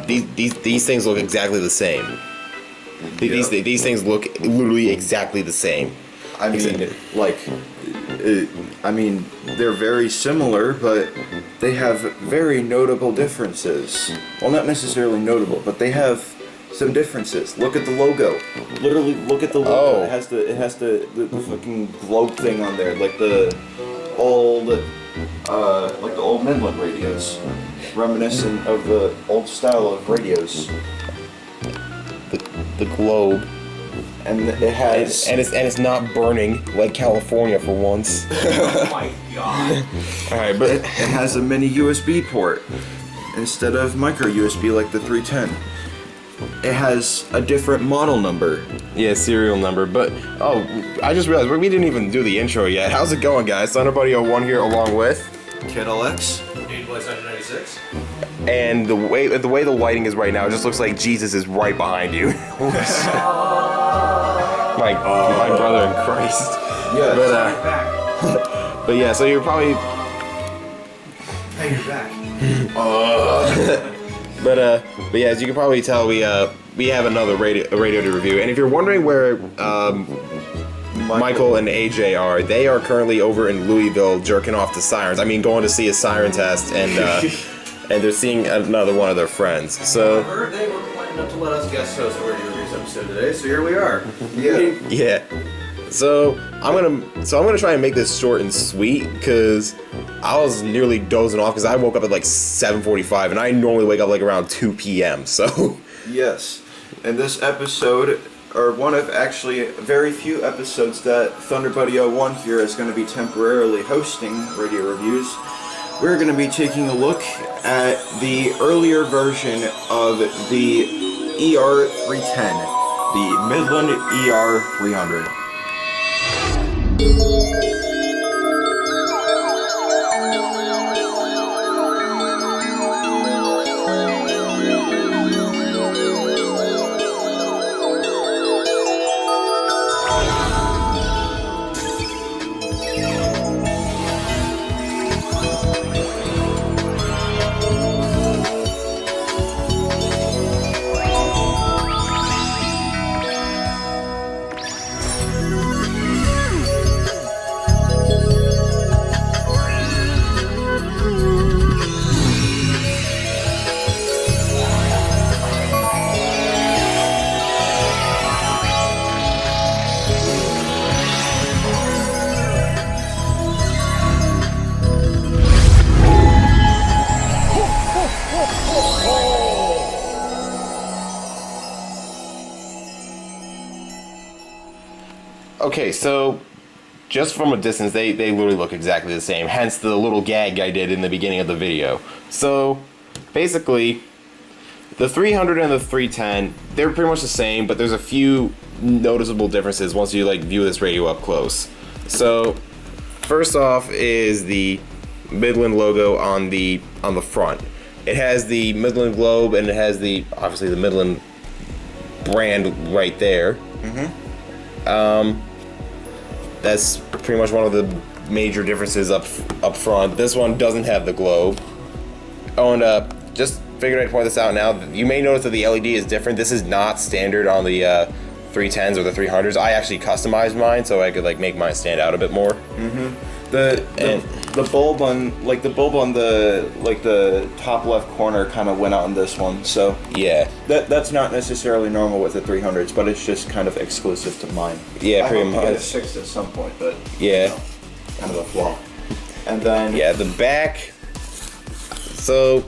these things look exactly the same. These things look literally exactly the same. I mean, they're very similar, but they have very notable differences. Well, not necessarily notable, but they have some differences. Look at the logo. Literally, look at the logo. Oh. It has the fucking globe thing on there, like the old Midland radios, reminiscent of the old style of radios. The globe. And it has and it's not burning like California for once. Oh my god. Alright, but it has a mini USB port instead of micro USB like the 310. It has a different model number. yeah, serial number. But I just realized we didn't even do the intro yet. How's it going, guys? Thunderbuddy 01 here, along with Kiddo X. 996. and the way the lighting is right now, it just looks like Jesus is right behind you. my brother in Christ. Yeah. But yeah, so you're probably. Hey, you're back. But yeah, as you can probably tell, we have another radio to review. And if you're wondering where Michael and AJ are, they are currently over in Louisville jerking off to sirens. I mean, going to see a siren test, and they're seeing another one of their friends. So However, they were planning not to let us guest host a radio reviews episode today, so here we are. Yeah. So I'm gonna try and make this short and sweet because I was nearly dozing off because I woke up at like 7:45 and I normally wake up like around 2 p.m. So Yes. And this episode, or one of actually very few episodes that Thunderbuddy 01 here is going to be temporarily hosting radio reviews, we're going to be taking a look at the earlier version of the ER310, the Midland ER300. okay, so just from a distance, they literally look exactly the same. Hence the little gag I did in the beginning of the video. So basically, the 300 and the 310, they're pretty much the same, but there's a few noticeable differences once you like view this radio up close. So first off is the Midland logo on the front. It has the Midland globe and it has obviously the Midland brand right there. That's pretty much one of the major differences up front. This one doesn't have the globe. Oh, and just figured I'd point this out now. You may notice that the LED is different. This is not standard on the 310s or the 300s. I actually customized mine so I could like make mine stand out a bit more. The bulb on the top left corner kind of went out on this one, so Yeah. that's not necessarily normal with the 300s, but it's just kind of exclusive to mine. Yeah, pretty I hope to get it much. fixed at some point, but Yeah. kind of a flaw. And then Yeah, the back. So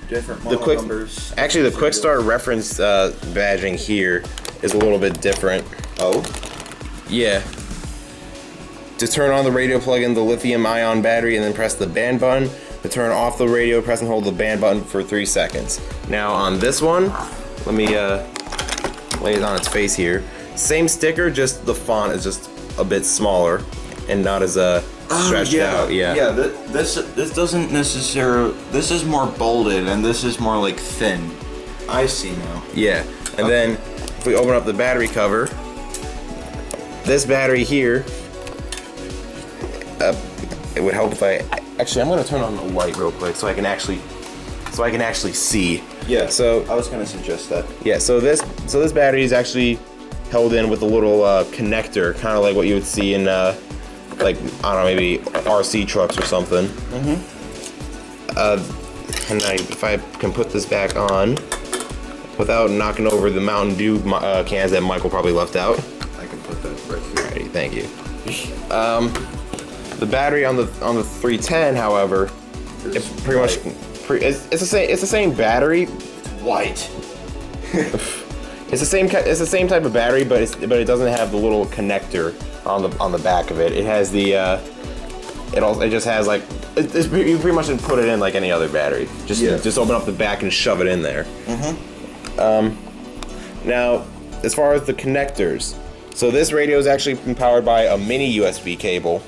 different the model quick, numbers. actually the quick start reference badging here is a little bit different. Oh, Yeah. To turn on the radio, plug in the lithium-ion battery and then press the band button. To turn off the radio, press and hold the band button for 3 seconds. Now on this one, let me lay it on its face here. Same sticker, just the font is just a bit smaller and not as stretched out. Yeah. Yeah. This doesn't necessarily. This is more bolded, and this is more like thin. I see now. Yeah. And then if we open up the battery cover, this battery here. It would help if I... Actually, I'm going to turn on the light real quick so I can actually so I can actually see. Yeah. So I was gonna suggest that. yeah, so this battery is actually held in with a little connector, kind of like what you would see in like, I don't know, maybe RC trucks or something. And if I can put this back on without knocking over the Mountain Dew cans that Michael probably left out. I can put that right here. Alrighty, thank you. The battery on the 310, however, it's pretty much it's the same battery. White. It's the same type of battery, but it doesn't have the little connector on the back of it. It has the it just has like you pretty much can put it in like any other battery. Just open up the back and shove it in there. Now, as far as the connectors, so this radio is actually powered by a mini USB cable,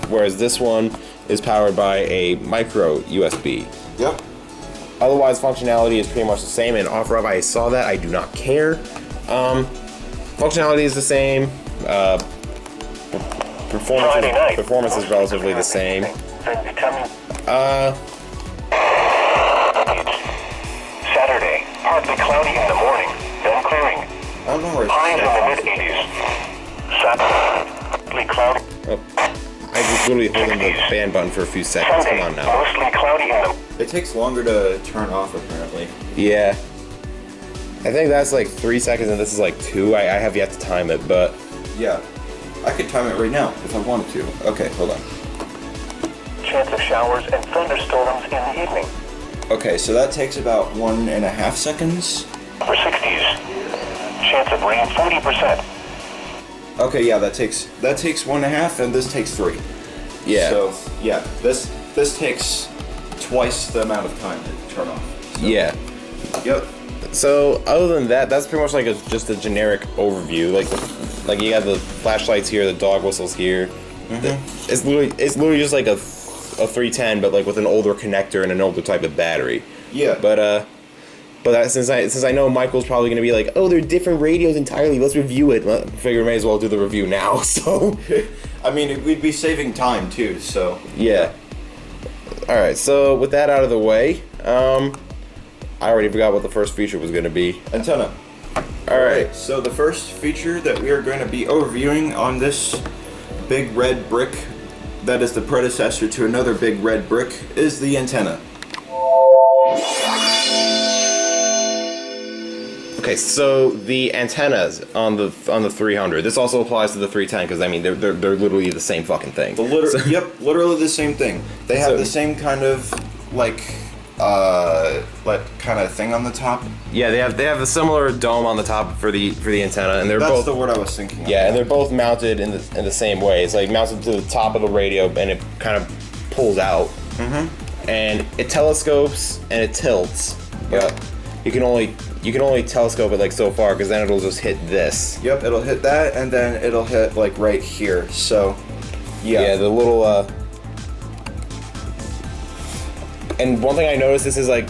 whereas this one is powered by a micro USB. Yep. Otherwise, functionality is pretty much the same, and off-rev, I saw that, I do not care. Functionality is the same. Performance is relatively the same. Saturday, partly cloudy in the morning, then clearing. I don't know where it's Highs in the mid-80s. Saturday, partly cloudy. Oh, I was literally holding the band button for a few seconds. Come Sunday, on now. mostly cloudy in the... It takes longer to turn off, apparently. Yeah. I think that's like 3 seconds, and this is like 2. I have yet to time it, but... Yeah. I could time it right now if I wanted to. Okay, hold on. Chance of showers and thunderstorms in the evening. Okay, so that takes about 1.5 seconds. Upper 60s. Chance of rain 40%. Okay, yeah, that takes 1.5, and this takes 3. Yeah. So yeah, this takes twice the amount of time to turn off. So, Yeah. Yep. So other than that, that's pretty much like just a generic overview. Like you got the flashlights here, the dog whistles here. It's literally just like a 310, but like with an older connector and an older type of battery. Yeah. But since I know Michael's probably gonna be like, oh, they're different radios entirely. Let's review it. I figure we may as well do the review now. So. I mean, we'd be saving time too. So. Yeah. All right. So with that out of the way, I already forgot what the first feature was gonna be. Antenna. All right. So the first feature that we are going to be overviewing on this big red brick that is the predecessor to another big red brick is the antenna. Okay, so the antennas on the 300. This also applies to the 310 because I mean they're literally the same fucking thing. Yep, literally the same thing. They have the same kind of like kind of thing on the top. Yeah, they have a similar dome on the top for the antenna, and That's the word I was thinking of. Yeah, and they're both mounted in the same way. It's like mounted to the top of the radio, and it kind of pulls out. And it telescopes and it tilts, but you can only telescope it like so far because then it'll just hit this. Yep, it'll hit that, and then it'll hit like right here. So, yeah, the little. And one thing I noticed, this is like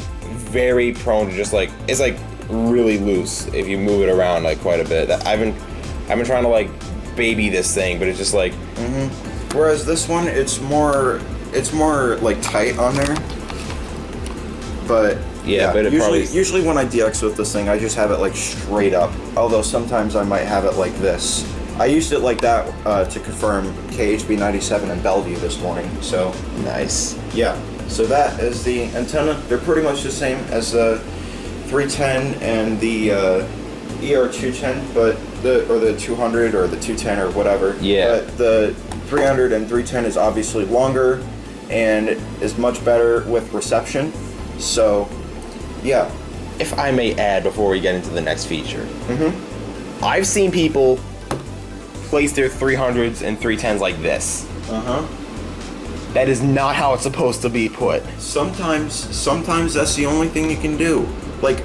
very prone to just like it's like really loose if you move it around like quite a bit. I've been trying to like baby this thing, but it's just like. Whereas this one, it's more like tight on there. But yeah, but usually when I DX with this thing, I just have it like straight up. Although sometimes I might have it like this. I used it like that to confirm KHB 97 in Bellevue this morning. So nice. Yeah. So that is the antenna. They're pretty much the same as the 310 and the ER310, but the 200 or the 210 or whatever. Yeah. But the 300 and 310 is obviously longer and is much better with reception. So, yeah. If I may add before we get into the next feature, I've seen people place their 300s and 310s like this. That is not how it's supposed to be put. Sometimes that's the only thing you can do. Like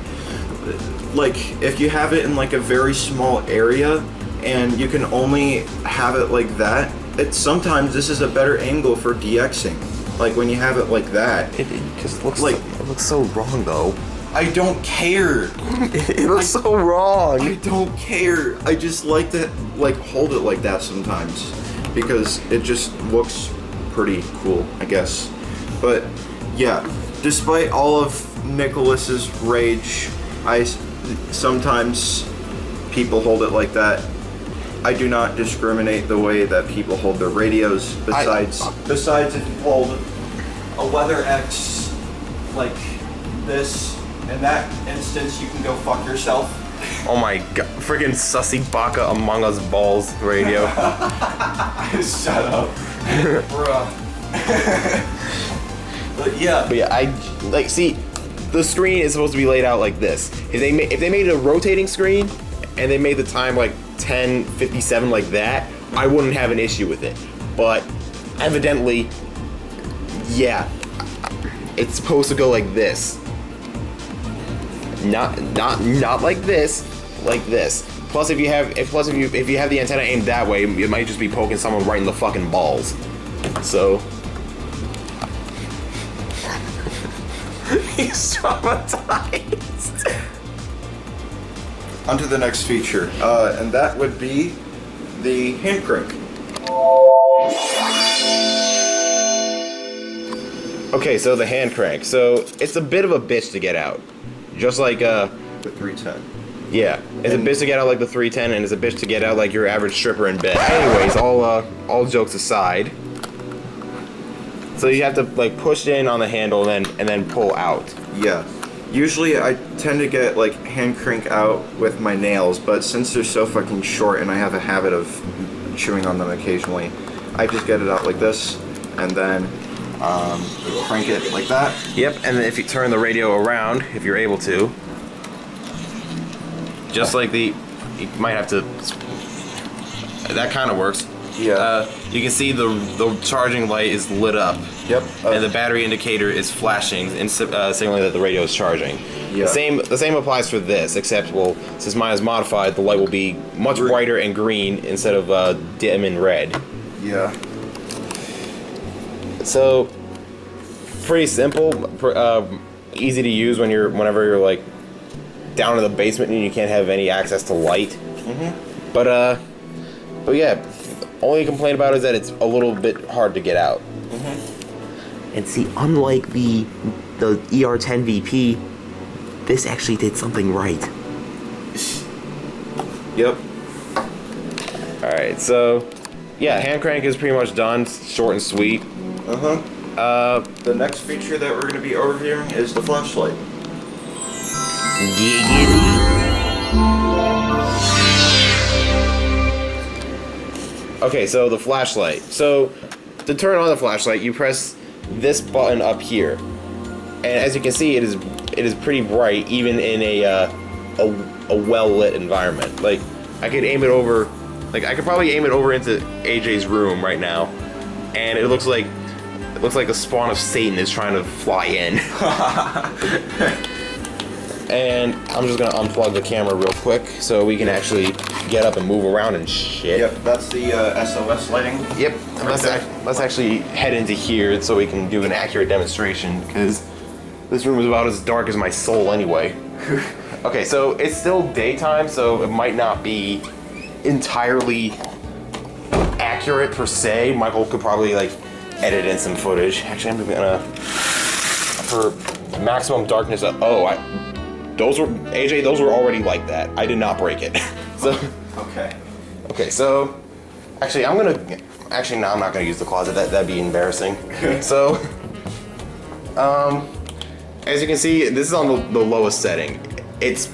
if you have it in like a very small area and you can only have it like that, sometimes this is a better angle for DXing. Like when you have it like that. It just looks like it looks so wrong though. I don't care. It looks so wrong. I don't care. I just like to like hold it like that sometimes because it just looks pretty cool, I guess. But yeah, despite all of Nicholas's rage. Sometimes people hold it like that. I do not discriminate the way that people hold their radios. Besides if you hold a Weather X like this, in that instance, you can go fuck yourself. Oh my god, freaking Sussy Baka Among Us Balls radio. Shut up. Bruh. But yeah, see, the screen is supposed to be laid out like this. If they made it a rotating screen and they made the time like 10:57 like that, I wouldn't have an issue with it. But evidently, yeah, it's supposed to go like this. Not like this, like this. Plus, if you have the antenna aimed that way, it might just be poking someone right in the fucking balls. So. He's traumatized. On to the next feature, and that would be the hand crank. Okay, so the hand crank. So it's a bit of a bitch to get out, just like The 310. yeah, it's a bitch to get out like the 310, and it's a bitch to get out like your average stripper in bed. Anyways, all jokes aside. So you have to like push in on the handle and then pull out. Yeah. Usually I tend to get like hand crank out with my nails, but since they're so fucking short and I have a habit of chewing on them occasionally, I just get it out like this and then crank it like that. Yep, and then if you turn the radio around, if you're able to, just like you might have to. That kind of works. Yeah. You can see the charging light is lit up. Yep. And the battery indicator is flashing and signaling that the radio is charging. Yeah. The same applies for this, except since mine is modified, the light will be much brighter and green instead of dim and red. Yeah. So pretty simple, easy to use whenever you're like down in the basement and you can't have any access to light. Mhm. But yeah. Only complaint about it is that it's a little bit hard to get out. Mm-hmm. And see, unlike the ER10 VP, this actually did something right. Yep. Alright, so yeah, hand crank is pretty much done, short and sweet. The next feature that we're going to be overviewing is the flashlight. Okay, so the flashlight. So to turn on the flashlight, you press this button up here, and as you can see, it is pretty bright even in a well lit environment. Like I could probably aim it over into AJ's room right now, and it looks like the spawn of Satan is trying to fly in. And I'm just gonna unplug the camera real quick so we can actually get up and move around and shit. Yep, that's the SOS lighting. Yep, let's actually head into here so we can do an accurate demonstration, because this room is about as dark as my soul anyway. Okay, so it's still daytime, so it might not be entirely accurate per se. Michael could probably like edit in some footage. Actually, I'm gonna, for maximum darkness, those were already like that. I did not break it. So okay, so actually no, I'm not gonna use the closet. That'd be embarrassing. So as you can see, this is on the lowest setting. It's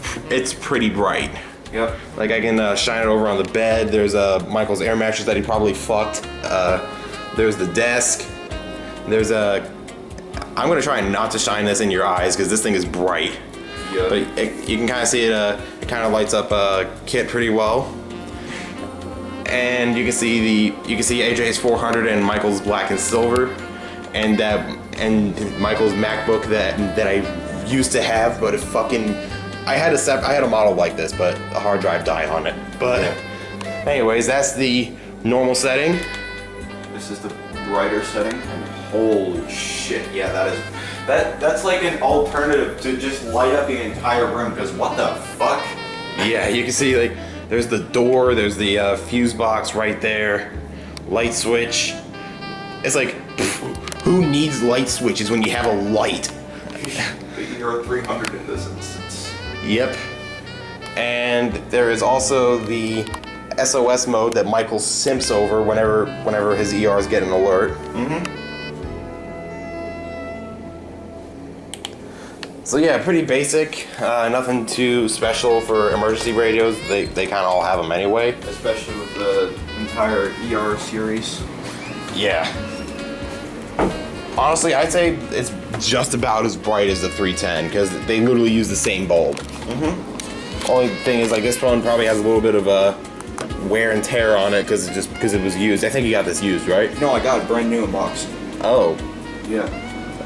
pretty bright. Yep. Like I can shine it over on the bed. There's Michael's air mattress that he probably fucked. There's the desk. There's I'm gonna try not to shine this in your eyes because this thing is bright. Yep. But you can kind of see it. It kind of lights up Kit pretty well. And you can see AJ's 400 and Michael's black and silver, and Michael's MacBook that I used to have, but I had a model like this, but the hard drive died on it. But anyways, that's the normal setting. This is the brighter setting, and holy shit, yeah, that's like an alternative to just light up the entire room, because what the fuck? Yeah, you can see like there's the door, there's the fuse box right there, light switch. It's like, who needs light switches when you have a light? ER300 in this instance. Yep. And there is also the SOS mode that Michael simps over whenever his ERs get an alert. So yeah, pretty basic. Nothing too special for emergency radios. They kind of all have them anyway. Especially with the entire ER series. Yeah. Honestly, I'd say it's just about as bright as the 310 because they literally use the same bulb. Only thing is, like, this one probably has a little bit of a wear and tear on it because it was used. I think you got this used, right? No, I got it brand new in box. Oh. Yeah.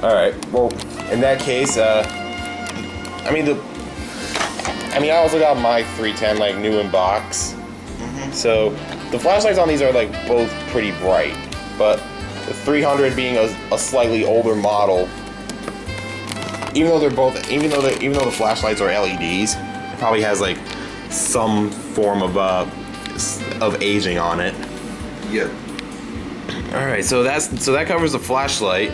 All right. Well, in that case, I also got my 310 like new in box. So the flashlights on these are like both pretty bright, but the 300 being a slightly older model, even though the flashlights are LEDs, it probably has like some form of aging on it. Yep. All right, so that covers the flashlight.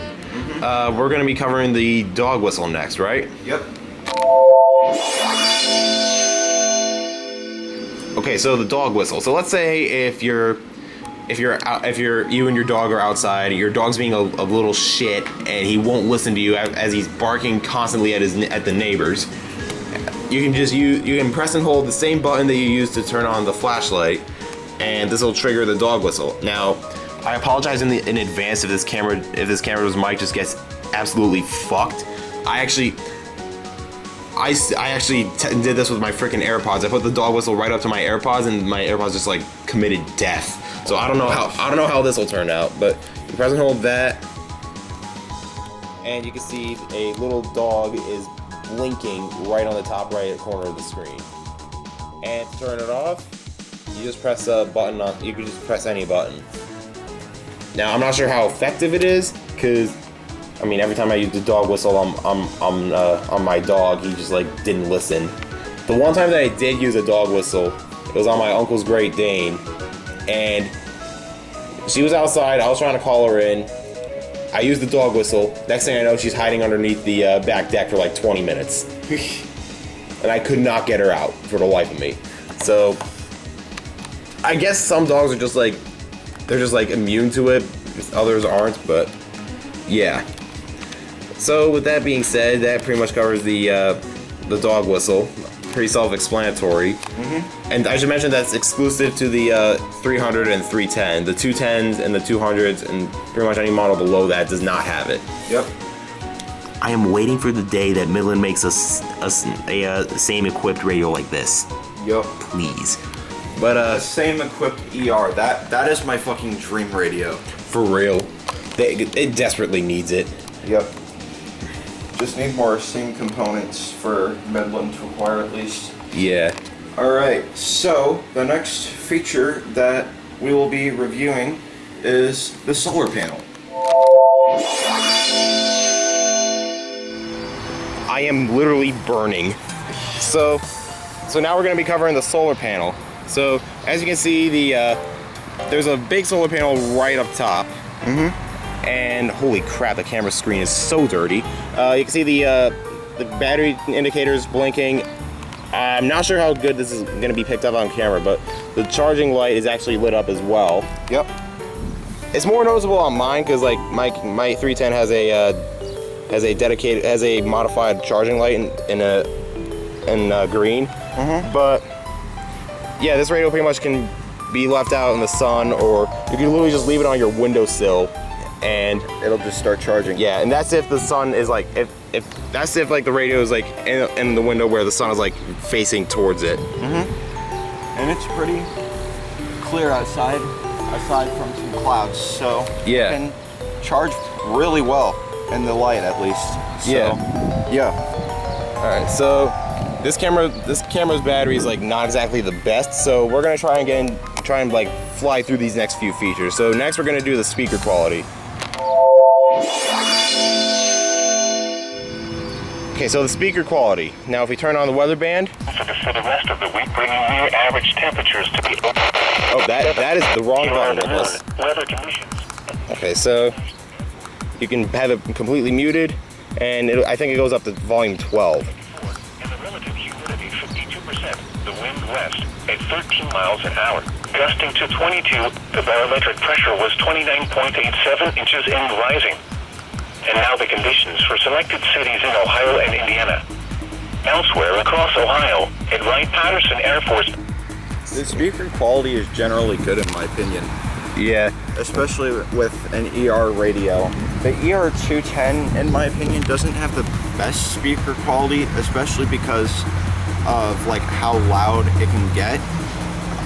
We're gonna be covering the dog whistle next, right? Yep. Okay, so the dog whistle. So let's say if you and your dog are outside, your dog's being a little shit and he won't listen to you as he's barking constantly at the neighbors. You can press and hold the same button that you use to turn on the flashlight, and this will trigger the dog whistle. Now, I apologize in advance if this camera's mic just gets absolutely fucked. I actually did this with my freaking AirPods. I put the dog whistle right up to my AirPods, and my AirPods just like committed death. So I don't know how this will turn out, but you press and hold that, and you can see a little dog is blinking right on the top right corner of the screen. And to turn it off, you just press a button on. You can just press any button. Now I'm not sure how effective it is, because every time I use the dog whistle on my dog, he just like didn't listen. The one time that I did use a dog whistle, it was on my uncle's Great Dane, and she was outside. I was trying to call her in. I used the dog whistle. Next thing I know, she's hiding underneath the back deck for like 20 minutes, and I could not get her out for the life of me. So I guess some dogs are just like immune to it. Others aren't, but yeah. So with that being said, that pretty much covers the dog whistle. Pretty self-explanatory. And I should mention that's exclusive to the 300 and 310. The 210s and the 200s and pretty much any model below that does not have it. Yep. I am waiting for the day that Midland makes a same equipped radio like this. Yep. Please. But same equipped ER. That is my fucking dream radio. For real. It desperately needs it. Yep. Just need more same components for Midland to acquire at least. Yeah. Alright, so the next feature that we will be reviewing is the solar panel. I am literally burning. So now we're going to be covering the solar panel. So as you can see, there's a big solar panel right up top. And holy crap, the camera screen is so dirty. You can see the battery indicators blinking. I'm not sure how good this is going to be picked up on camera, but the charging light is actually lit up as well. Yep. It's more noticeable on mine because like my 310 has a modified charging light in green. But yeah, this radio pretty much can be left out in the sun, or you can literally just leave it on your windowsill and It'll just start charging. yeah, and that's if the sun is like if like the radio is like in the window where the sun is like facing towards it. And it's pretty clear outside, aside from some clouds, so Yeah. you can charge really well in the light at least. So, yeah. All right, so this camera's battery is like not exactly the best, so we're gonna try and like fly through these next few features. So next we're gonna do the speaker quality. Okay, so the speaker quality. Now if we turn on the weather band. For the rest of the week, bringing near average temperatures to be open. Oh, that is the wrong button, Nicholas. Weather conditions. Okay, so you can have it completely muted. and I think it goes up to volume 12. And the relative humidity 52%. The wind west at 13 miles an hour. Gusting to 22, the barometric pressure was 29.87 inches and rising. And now the conditions for selected cities in Ohio and Indiana. Elsewhere across Ohio, at Wright-Patterson Air Force. The speaker quality is generally good in my opinion. Yeah. Especially with an ER radio. The ER310, in my opinion, doesn't have the best speaker quality, especially because of like how loud it can get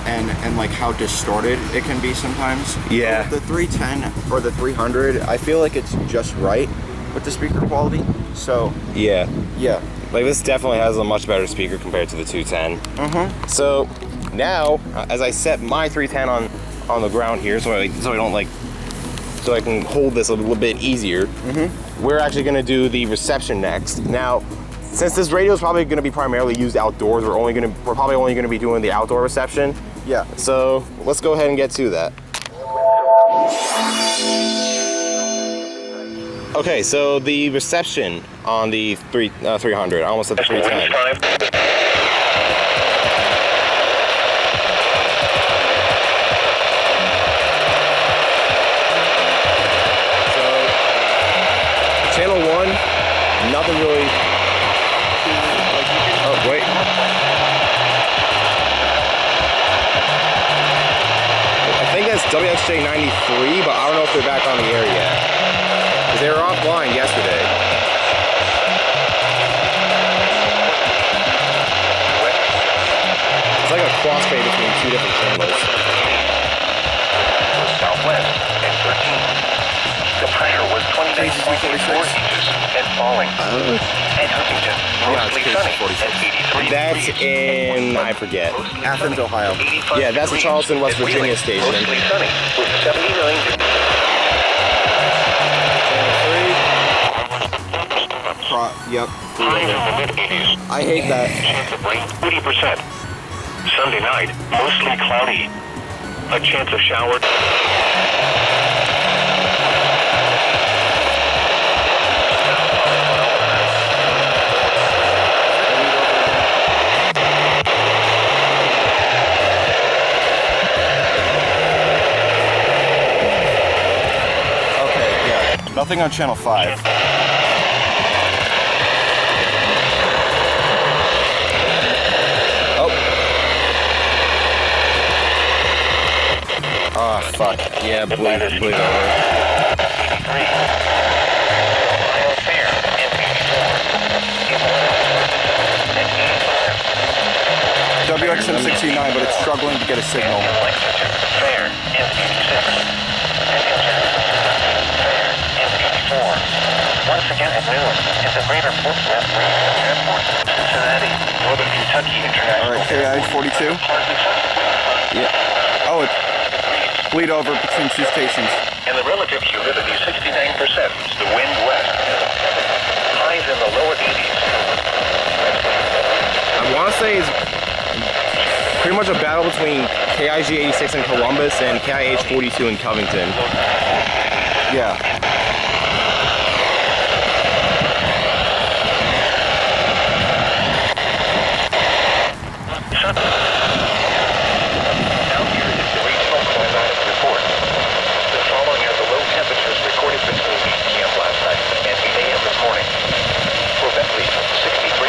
and like how distorted it can be sometimes. Yeah. So the 310 or the 300, I feel like it's just right with the speaker quality. So Yeah. yeah. Like this definitely has a much better speaker compared to the 210. Mm-hmm. So now, as I set my 310 on the ground here, so I can hold this a little bit easier. Mm-hmm. We're actually going to do the reception next. Now, since this radio is probably going to be primarily used outdoors, we're probably only going to be doing the outdoor reception. Yeah. So let's go ahead and get to that. Okay, so the reception on the 300. I almost said the 310. Channel 1, nothing really. Oh, wait. I think that's WXJ 93, but I don't know if they're back on the air yet. Because they were offline yesterday. It's like a crossfade between two different channels. Southwest at 13. The pressure was 29.4 inches and falling. At Huntington, mostly sunny at 83 That's degrees. in, I forget. Athens, Ohio. Yeah, that's the Charleston, West Virginia station. Mostly sunny with 79 degrees. Yep. Highs in the mid-80s. I hate that. Chance of rain 80%. Sunday night, mostly cloudy. A chance of shower. Okay, yeah. Nothing on channel 5. Oh, fuck. Yeah, bleed over. Ohio Fair and 84. WXM 69, but it's struggling to get a signal. Lexington Fair and 86. Fair and 84. Once again at noon at the Greater Fort Worth Airport, Cincinnati, Northern Kentucky International. Alright, KI 42. Yeah. Oh, it's bleed over between two stations. And the relative humidity 69%. The wind west. Highs in the lower 80s. I want to say it's pretty much a battle between KIG 86 in Columbus and KIH 42 in Covington. Yeah. Now here is the regional climatic report. The following are the low temperatures recorded between 8 p.m. last night and 8 a.m. this morning. For Bentley, 63.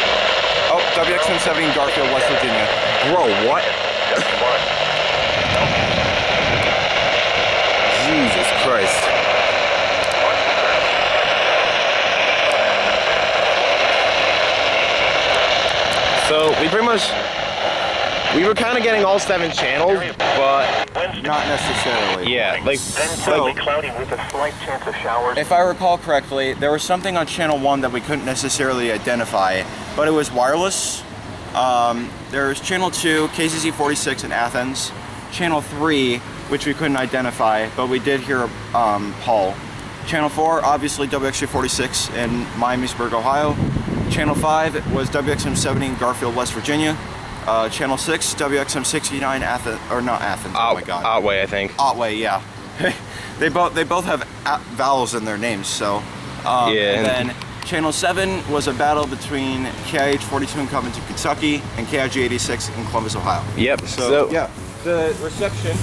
Oh, WXM 70 in Garfield, West Virginia. Bro, what? 71. Jesus Christ. So we were kind of getting all 7 channels, but Not necessarily. yeah, like, Then So- partly cloudy with a slight chance of showers. If I recall correctly, there was something on channel 1 that we couldn't necessarily identify, but it was wireless. There was channel 2, KCC 46 in Athens. Channel 3, which we couldn't identify, but we did hear Paul. Channel 4, obviously WXJ 46 in Miamisburg, Ohio. Channel 5 was WXM 70 in Garfield, West Virginia. Channel 6, WXM 69 Athens, or not Athens, oh my god. Otway, I think. Otway, yeah. they both have vowels in their names, so. Yeah. And then Channel 7 was a battle between KIH-42 in Covington, Kentucky, and KIG-86 in Columbus, Ohio. Yep. So, yeah, the reception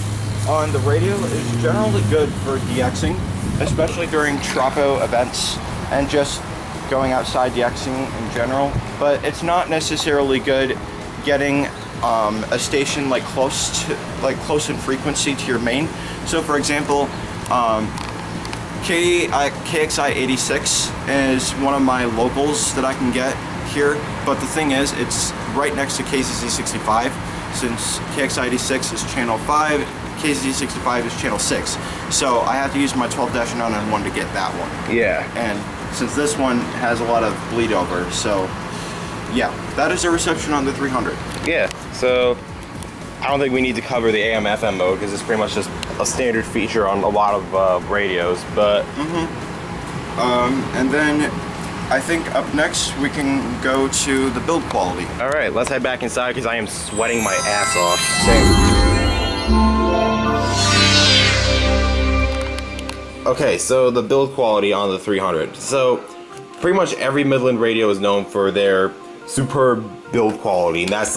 on the radio is generally good for DXing, especially during tropo events and just going outside DXing in general. But it's not necessarily good getting a station like close in frequency to your main. So, for example, KXI 86 is one of my locals that I can get here, but the thing is, it's right next to KCC 65. Since KXI 86 is channel 5, KCC 65 is channel 6. So I have to use my 12-991 to get that one. Yeah. And since this one has a lot of bleed over, so yeah, that is the reception on the 300. Yeah. So I don't think we need to cover the AM/FM mode because it's pretty much just a standard feature on a lot of radios. But and then I think up next we can go to the build quality. all right, let's head back inside because I am sweating my ass off. Okay, so the build quality on the 300. So pretty much every Midland radio is known for their superb build quality, and that's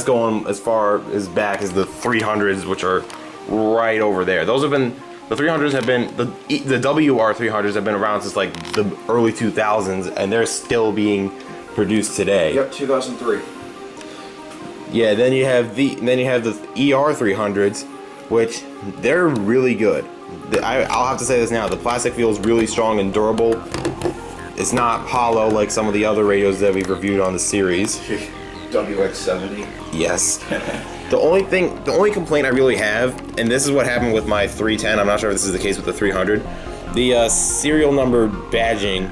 going as far as back as the 300s, which are right over there. Those have been, the 300s have been, the WR300s have been around since like the early 2000s, and they're still being produced today. Yep, 2003. Yeah, then you have the ER300s, which they're really good. I'll have to say this now, the plastic feels really strong and durable. It's not hollow like some of the other radios that we've reviewed on the series. WX70. Yes. The only complaint I really have, and this is what happened with my 310, I'm not sure if this is the case with the 300, the serial number badging,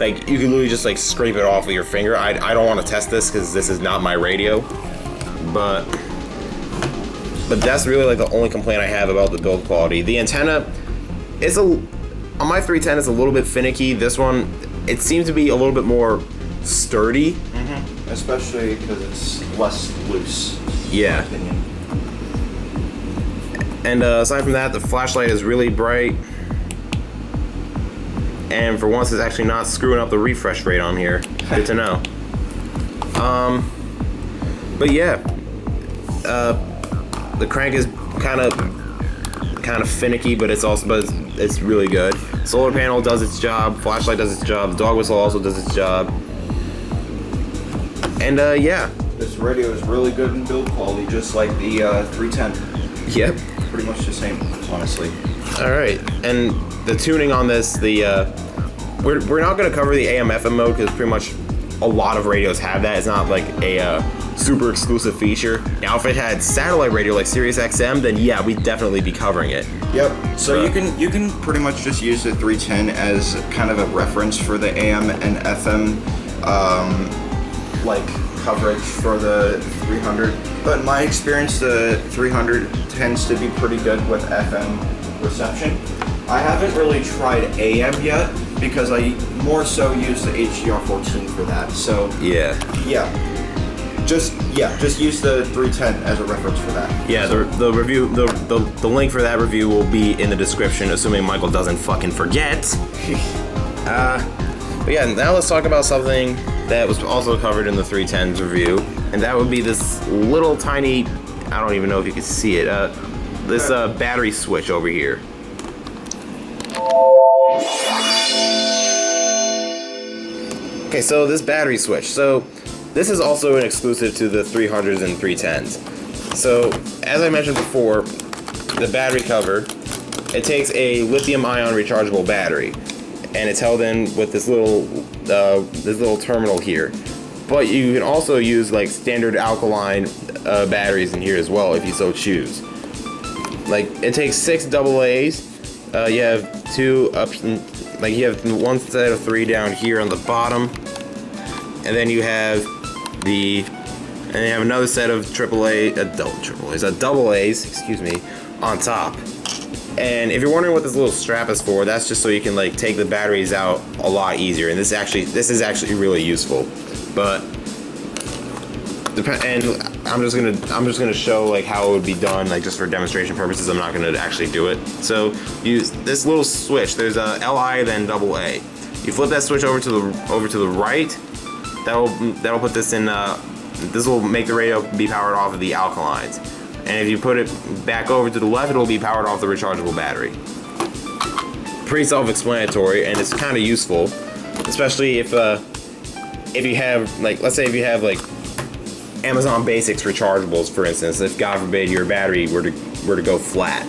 like you can literally just like scrape it off with your finger. I don't want to test this because this is not my radio, but that's really like the only complaint I have about the build quality. The antenna, on my 310 it's a little bit finicky. This one, it seems to be a little bit more sturdy. Mm-hmm. Especially because it's less loose. Yeah. In my opinion. And aside from that, the flashlight is really bright. And for once, it's actually not screwing up the refresh rate on here. Good to know. But yeah, the crank is kind of finicky, but it's really good. Solar panel does its job. Flashlight does its job. The dog whistle also does its job. And yeah. This radio is really good in build quality, just like the 310. Yep. Pretty much the same, honestly. All right, and the tuning on this, we're not going to cover the AM/FM mode because pretty much a lot of radios have that. It's not like a super exclusive feature. Now, if it had satellite radio like Sirius XM, then yeah, we'd definitely be covering it. Yep. So you can pretty much just use the 310 as kind of a reference for the AM and FM like coverage for the 300. But in my experience, the 300 tends to be pretty good with FM reception. I haven't really tried AM yet because I more so use the HDR14 for that. So Yeah. Just use the 310 as a reference for that. Yeah, So- the review, the link for that review will be in the description, assuming Michael doesn't fucking forget. But yeah, now let's talk about something that was also covered in the 310's review, and that would be this little tiny, I don't even know if you can see it, this battery switch over here. Okay, so this battery switch. So this is also an exclusive to the 300s and 310s. So as I mentioned before, the battery cover, it takes a lithium-ion rechargeable battery, and it's held in with this little terminal here. But you can also use like standard alkaline batteries in here as well if you so choose. Like it takes 6 AA's. You have 2 up, you have one set of 3 down here on the bottom, and then you have another set of double A's, excuse me, on top. And if you're wondering what this little strap is for, that's just so you can like take the batteries out a lot easier. And this is actually really useful. But and I'm just gonna show like how it would be done, like just for demonstration purposes. I'm not gonna actually do it. So use this little switch. There's a LI then double A. You flip that switch over to the right. That'll put this in. This will make the radio be powered off of the alkalines. And if you put it back over to the left, it'll be powered off the rechargeable battery. Pretty self-explanatory, and it's kind of useful, especially if you have, like, let's say if you have like Amazon Basics rechargeables, for instance. If God forbid your battery were to go flat,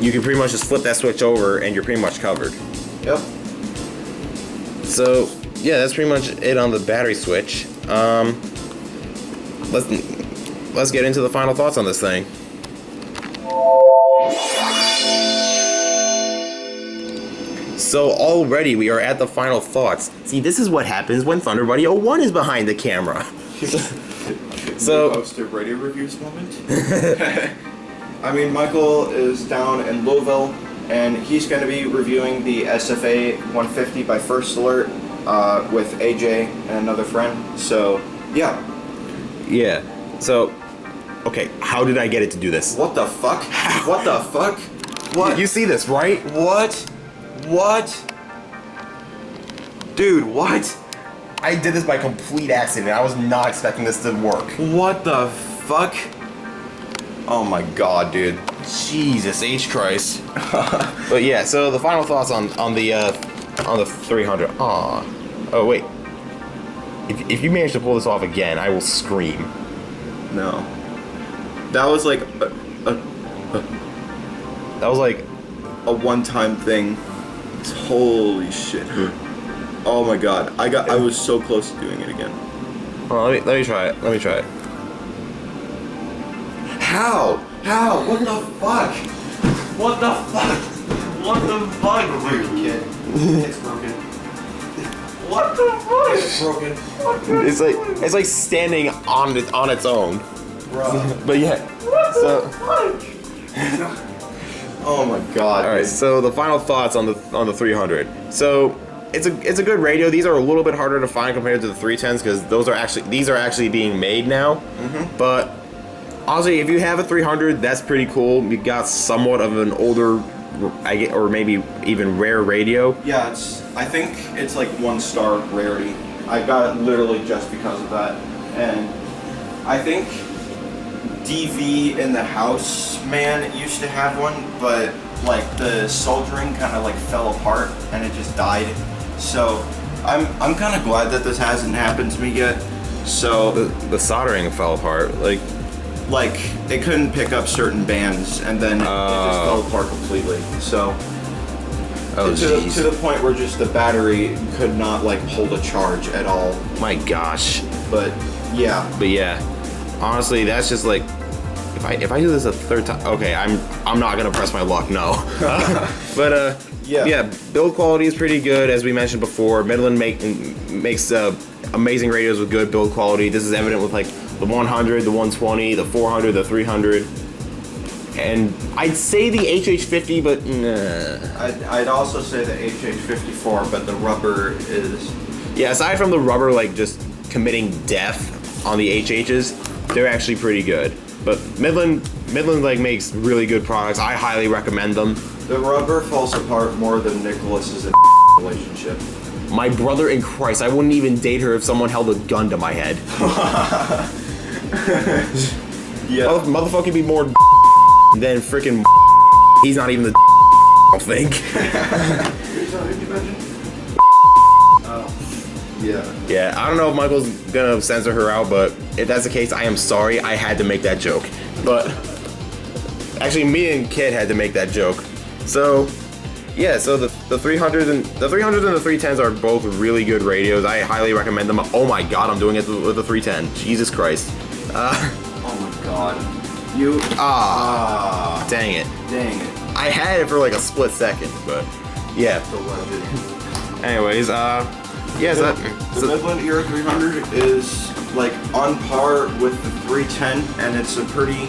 you can pretty much just flip that switch over, and you're pretty much covered. Yep. So yeah, that's pretty much it on the battery switch. Let's get into the final thoughts on this thing. So already we are at the final thoughts. See, this is what happens when ThunderBuddy 01 is behind the camera. So Post-it radio reviews moment. I mean, Michael is down in Louisville, and he's going to be reviewing the SFA 150 by First Alert with AJ and another friend. So yeah. Yeah. So okay, how did I get it to do this? What the fuck? What the fuck? What? You see this, right? What? What? Dude, what? I did this by complete accident. I was not expecting this to work. What the fuck? Oh my god, dude. Jesus H Christ. But yeah, so the final thoughts on the 300. Aw. Oh wait. If you manage to pull this off again, I will scream. No. That was like That was like a one-time thing. Holy shit. Oh my god. I was so close to doing it again. oh, let me try it. Let me try it. How? How? What the fuck? What the fuck? What the fuck? Weird kid. It's broken. What the fuck? It's broken. It's like standing on its own. Bro. But yeah. So Oh my god. all right, so the final thoughts on the 300. So it's a good radio. These are a little bit harder to find compared to the 310s because these are actually being made now. Mm-hmm. But honestly, if you have a 300, that's pretty cool. You got somewhat of an older, or maybe even rare radio. Yeah, I think it's like 1-star rarity. I got it literally just because of that. And I think DV in the House man used to have one, but like the soldering kind of like fell apart and it just died. So I'm kind of glad that this hasn't happened to me yet. So The soldering fell apart. Like it couldn't pick up certain bands, and then it just fell apart completely. So to the point where just the battery could not like hold a charge at all. My gosh. But yeah. Honestly, that's just like if I do this a third time. Okay, I'm not gonna press my luck. No. But yeah, build quality is pretty good, as we mentioned before. Midland makes amazing radios with good build quality. This is evident with like the 100, the 120, the 400, the 300, and I'd say the HH50, but nah. I'd also say the HH54, but the rubber is... Yeah, aside from the rubber, like, just committing death on the HHs, they're actually pretty good. But Midland, like, makes really good products. I highly recommend them. The rubber falls apart more than Nicholas's relationship. My brother in Christ, I wouldn't even date her if someone held a gun to my head. Yeah. Motherfucker be more than freaking. He's not even the I think. Yeah. Yeah, I don't know if Michael's gonna censor her out, but if that's the case, I am sorry. I had to make that joke. But actually, me and Kid had to make that joke. So yeah, so the 300s and the 310s are both really good radios. I highly recommend them. Oh my god, I'm doing it with the 310. Jesus Christ. Oh my god. Dang it. Dang it. I had it for like a split second, but yeah. The legend. Anyways, yeah, so The Midland ER300 is like on par with the 310, and it's a pretty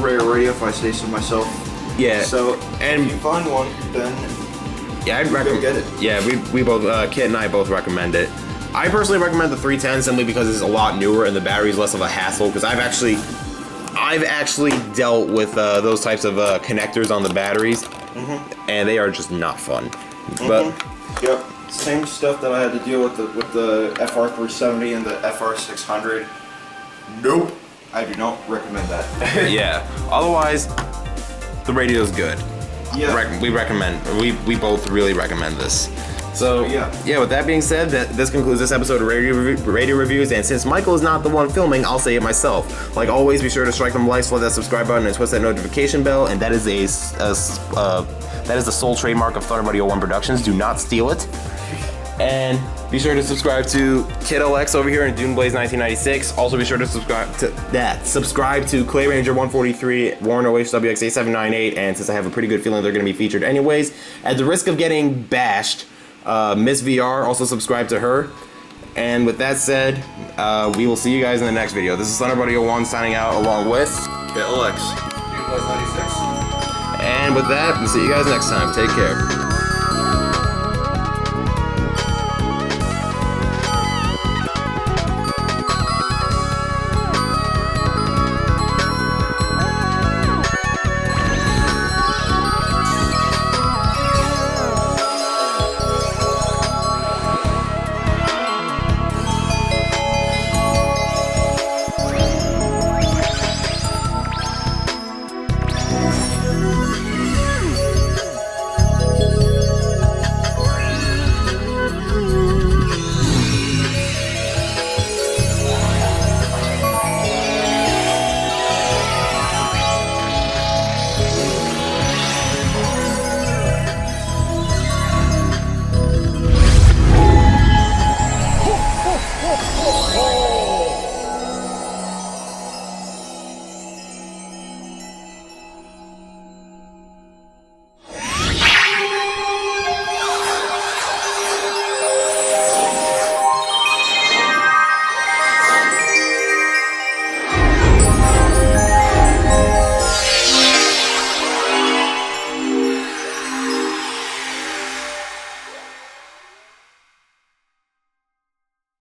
rare radio if I say so myself. yeah. So and if you find one, then yeah, I'd recommend get it. Yeah, we both Kit and I both recommend it. I personally recommend the 310 simply because it's a lot newer and the battery's less of a hassle. Because I've actually dealt with those types of connectors on the batteries, and they are just not fun. But Yep. Same stuff that I had to deal with the FR370 and the FR600. Nope. I do not recommend that. yeah. Otherwise, the radio is good. Yeah. We recommend. We both really recommend this. So yeah. With that being said, this concludes this episode of radio reviews. And since Michael is not the one filming, I'll say it myself. Like always, be sure to strike them likes, flood that subscribe button, and twist that notification bell. And that is the sole trademark of Thunder Buddy 01 Productions. Do not steal it. And be sure to subscribe to Kid LX over here in Dune Blaze 1996. Also be sure to subscribe to Clay Ranger 143, Warren OHWX 8798, and since I have a pretty good feeling they're going to be featured anyways, at the risk of getting bashed, Miss VR, also subscribe to her. And with that said, we will see you guys in the next video. This is Thunder Buddy 01 signing out along with KLX. Dune Blaze 96. And with that, we'll see you guys next time. Take care.